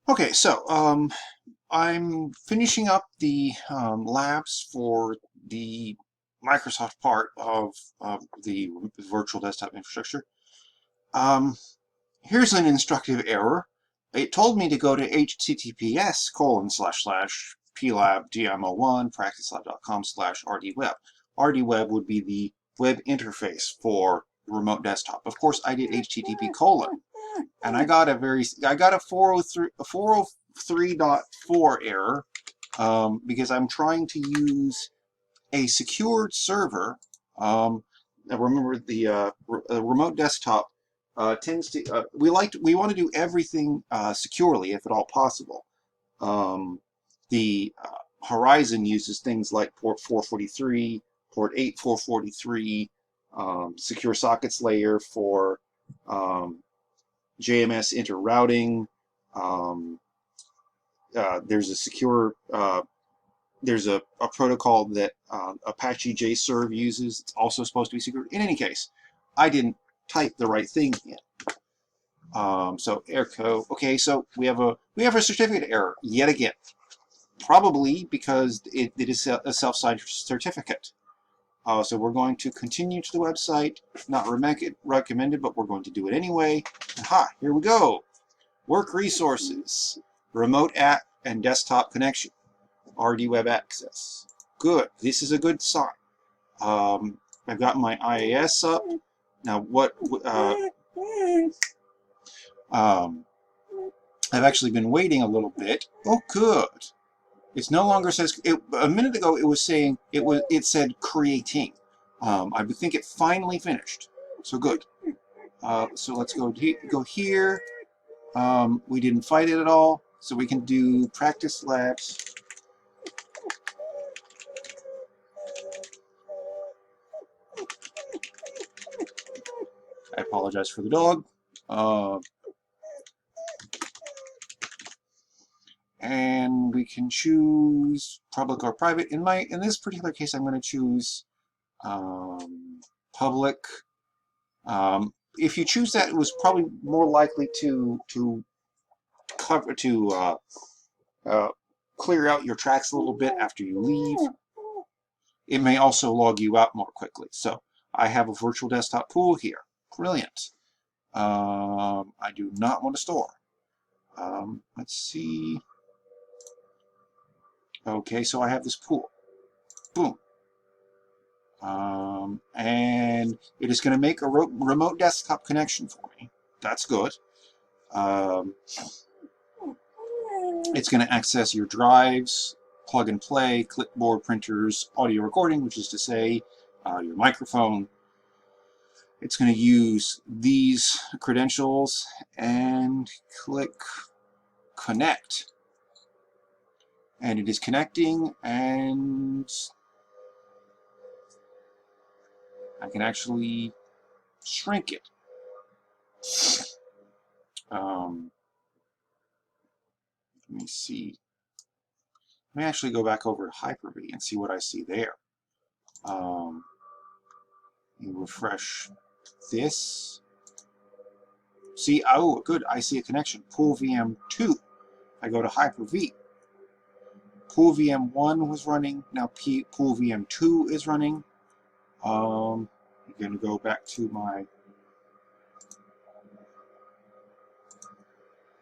Okay, so I'm finishing up the labs for the Microsoft part of the virtual desktop infrastructure. Um, Here's an instructive error. It told me to go to https://plabdmo1 practicelab.com/rdweb. rdweb would be the web interface for the remote desktop. Of course, I did http colon, and I got a 403.4 error because I'm trying to use a secured server. Remember, the remote desktop tends to we want to do everything securely if at all possible. The Horizon uses things like port 443, port 8443, secure sockets layer for um, JMS interrouting. Um, there's a secure there's a protocol that Apache JServe uses. It's also supposed to be secure. In any case, I didn't type the right thing in. So errco. Okay, so we have a certificate error yet again. Probably because it is a self-signed certificate. So we're going to continue to the website. Not recommended, but we're going to do it anyway. Aha, here we go. Work resources, remote app and desktop connection, RD web access. Good. This is a good sign. I've got my IIS up. Now, um, I've actually been waiting a little bit. Oh, good. It's no longer says. A minute ago, it was saying it said creating. I think it finally finished. So good. So let's go here. We didn't fight it at all, so we can do practice labs. I apologize for the dog. Uh, and we can choose public or private. In this particular case, I'm going to choose public. If you choose that, it was probably more likely to cover uh, clear out your tracks a little bit after you leave. It may also log you out more quickly. So I have a virtual desktop pool here. Brilliant. I do not want to store. Let's see. Okay, so I have this pool. Boom. And it is going to make a remote desktop connection for me. That's good. Um, it's going to access your drives, plug and play, clipboard, printers, audio recording, which is to say your microphone. It's going to use these credentials and click connect. And it is connecting, and I can actually shrink it. Let me see. Let me actually go back over to Hyper-V and see what I see there. You refresh this. See, oh, good, I see a connection. Pool VM2. I go to Hyper-V. Pool VM1 was running. Now Pool VM2 is running. I'm going to go back to my...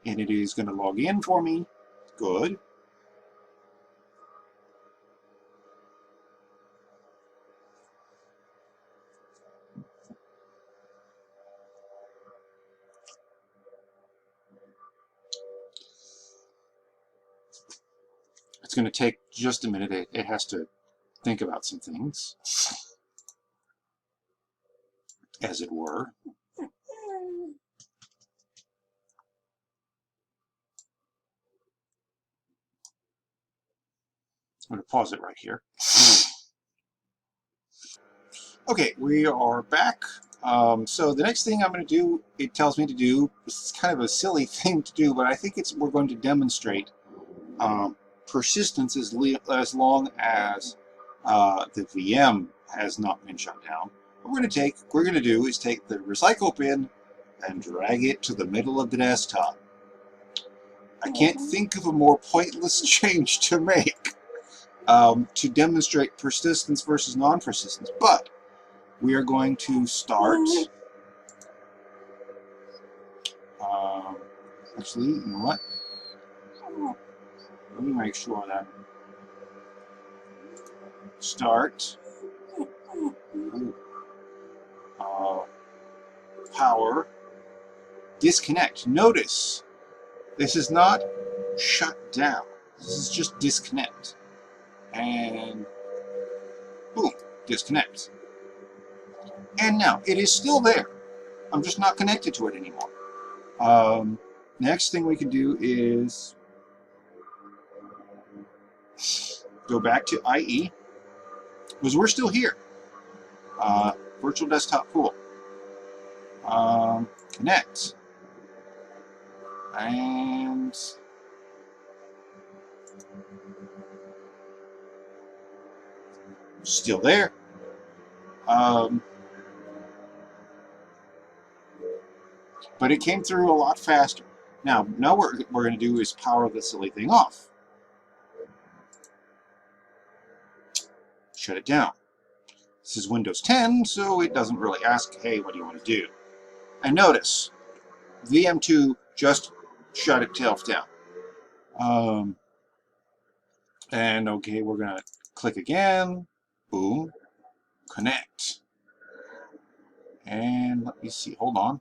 And it is going to log in for me. Good. It's going to take just a minute. It has to think about some things, as it were. I'm going to pause it right here. Okay, we are back. So the next thing I'm going to do, it tells me to do, this is kind of a silly thing to do, but I think we're going to demonstrate persistence as long as the VM has not been shut down. What we're going to do is take the recycle bin and drag it to the middle of the desktop. I can't think of a more pointless change to make to demonstrate persistence versus non-persistence. But we are going to start. Actually, you know what? Let me make sure that start power disconnect. Notice this is not shut down. This is just disconnect. And boom, disconnect. And now it is still there. I'm just not connected to it anymore. Next thing we can do is go back to IE, because we're still here. Virtual desktop pool. Connect. And still there. But it came through a lot faster. Now what we're going to do is power the silly thing off. Shut it down. This is Windows 10, so it doesn't really ask, hey, what do you want to do? And notice, VM2 just shut itself down. And okay, we're going to click again. Boom. Connect. And let me see, hold on.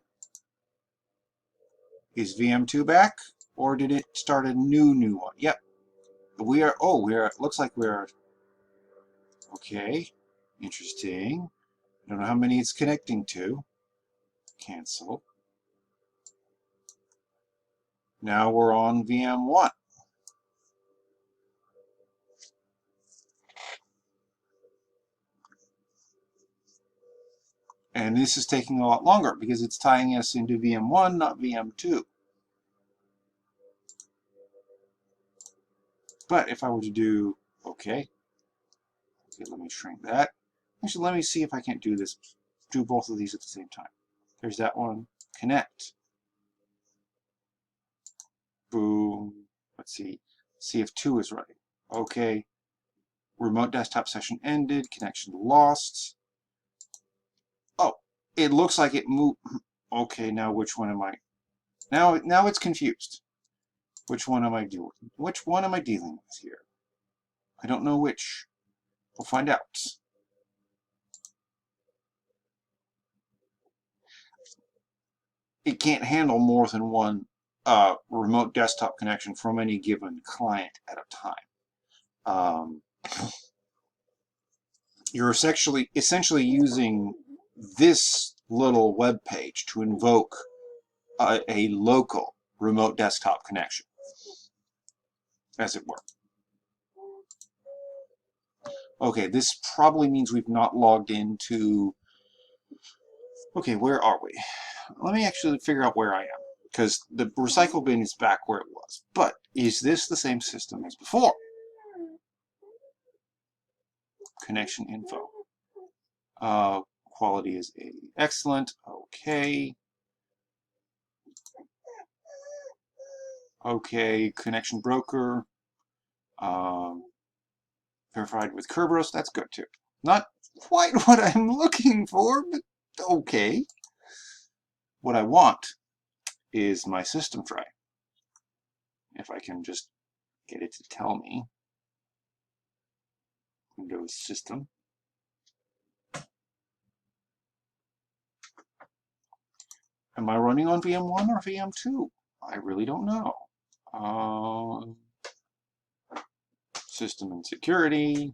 Is VM2 back? Or did it start a new one? Yep. Looks like we're, okay. Interesting. I don't know how many it's connecting to. Cancel. Now we're on VM1. And this is taking a lot longer because it's tying us into VM1, not VM2. But if I were to do, okay, let me shrink that. Actually, let me see if I can't do this, do both of these at the same time. There's that one, connect. Boom. Let's see if 2 is right. Okay. Remote desktop session ended, connection lost. Oh, it looks like it moved. Okay, now which one am I? Now it's confused. Which one am I doing? Which one am I dealing with here? I don't know which. We'll find out. It can't handle more than one remote desktop connection from any given client at a time. You're essentially using this little web page to invoke a local remote desktop connection, as it were. Okay, this probably means we've not logged into... Okay, where are we? Let me actually figure out where I am, because the recycle bin is back where it was. But is this the same system as before? Connection info. Quality is excellent. Okay. Okay, connection broker. Verified with Kerberos. That's good too. Not quite what I'm looking for, but okay. What I want is my system tray. If I can just get it to tell me. Windows system. Am I running on VM1 or VM2? I really don't know. System and security.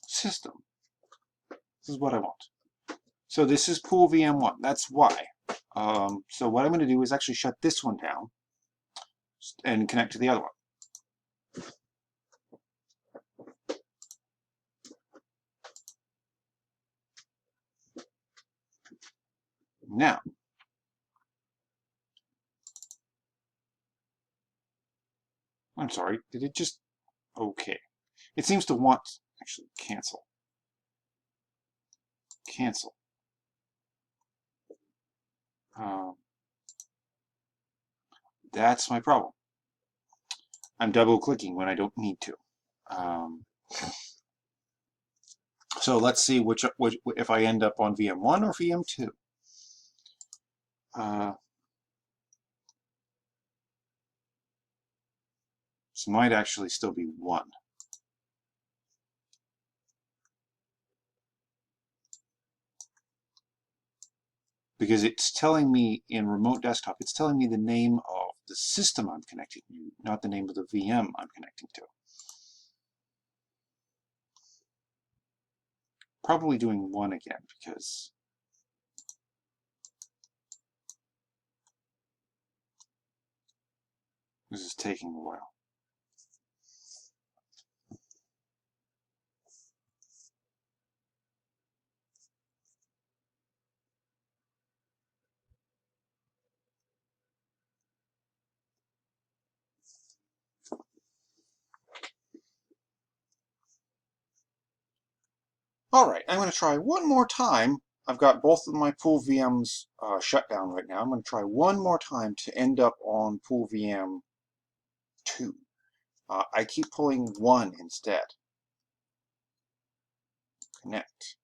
System. This is what I want. So this is pool VM1. That's why. So what I'm going to do is actually shut this one down and connect to the other one. Now, I'm sorry, did it just... Okay. It seems to want... Actually, cancel. Cancel. That's my problem. I'm double clicking when I don't need to. So let's see which if I end up on VM1 or VM2. This might actually still be 1. Because it's telling me in remote desktop, it's telling me the name of the system I'm connecting to, not the name of the VM I'm connecting to. Probably doing 1 again because this is taking a while. All right, I'm going to try one more time. I've got both of my pool VMs shut down right now. I'm going to try one more time to end up on pool VM 2. I keep pulling 1 instead. Connect.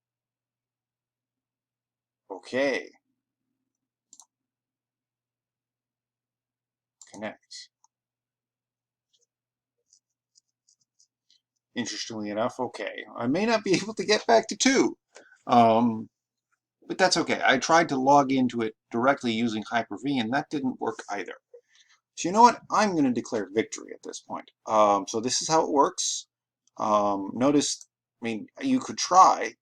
Okay. Connect. Interestingly enough, okay. I may not be able to get back to 2. But that's okay. I tried to log into it directly using Hyper-V, and that didn't work either. So you know what? I'm going to declare victory at this point. So this is how it works. Notice, I mean, you could try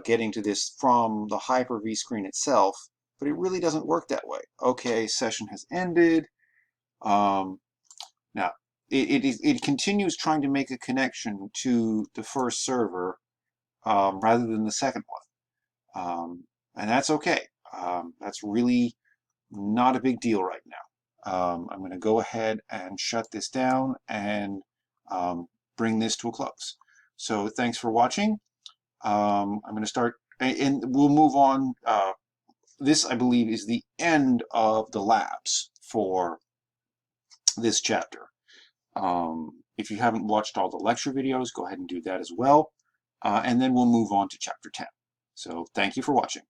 getting to this from the Hyper-V screen itself, but it really doesn't work that way. Okay, session has ended. Now, it continues trying to make a connection to the first server rather than the second one. And that's okay. That's really not a big deal right now. I'm going to go ahead and shut this down and bring this to a close. So thanks for watching. I'm going to start, and we'll move on. This, I believe, is the end of the labs for this chapter. If you haven't watched all the lecture videos, go ahead and do that as well. And then we'll move on to chapter 10. So thank you for watching.